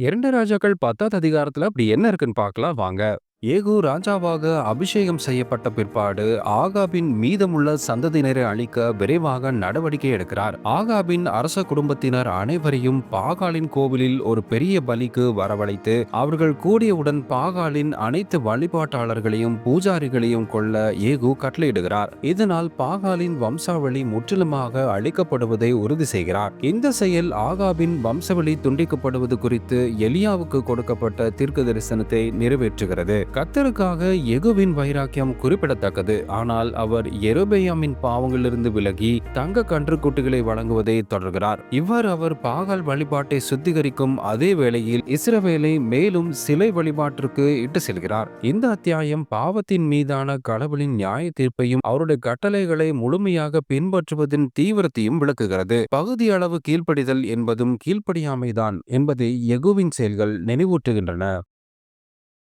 2 ராஜாக்கள் 10வது அதிகாரத்துல அப்படி என்ன இருக்குன்னு பார்க்கலாம் வாங்க. ஏகு ராஜாவாக அபிஷேகம் செய்யப்பட்ட பிற்பாடு ஆகாபின் மீதமுள்ள சந்ததியினரை அழிக்க விரைவாக நடவடிக்கை எடுக்கிறார். ஆகாபின் அரச குடும்பத்தினர் அனைவரையும் பாகாலின் கோவிலில் ஒரு பெரிய பலிக்கு வரவழைத்து அவர்கள் கூடியவுடன் பாகாலின் அனைத்து வழிபாட்டாளர்களையும் பூஜாரிகளையும் கொல்ல ஏகு கட்டளையிடுகிறார். இதனால் பாகாலின் வம்சாவளி முற்றிலுமாக அழிக்கப்படுவதை உறுதி செய்கிறார். இந்த செயல் ஆகாபின் வம்சவழி துண்டிக்கப்படுவது குறித்து எலியாவுக்கு கொடுக்கப்பட்ட தீர்க்க தரிசனத்தை நிறைவேற்றுகிறது. கர்த்தருக்காக யெகூவின் வைராக்கியம் குறிப்பிடத்தக்கது. ஆனால் அவர் யெரொபெயாமின் பாவங்களிலிருந்து விலகி தங்க கன்றுக்குட்டிகளை வழங்குவதை தொடர்கிறார். இவ்வாறு அவர் பாகால் வழிபாட்டை சுத்திகரிக்கும் அதே வேளையில் இஸ்ரவேலை மேலும் சிலை வழிபாட்டிற்கு இட்டு செல்கிறார். இந்த அத்தியாயம் பாவத்தின் மீதான கடவுளின் நியாய தீர்ப்பையும் அவருடைய கட்டளைகளை முழுமையாக பின்பற்றுவதின் தீவிரத்தையும் விளக்குகிறது. பகுதி அளவு கீழ்ப்படிதல் என்பதும் கீழ்ப்படியாமைதான் என்பதை யெகூவின் செயல்கள் நினைவூட்டுகின்றன.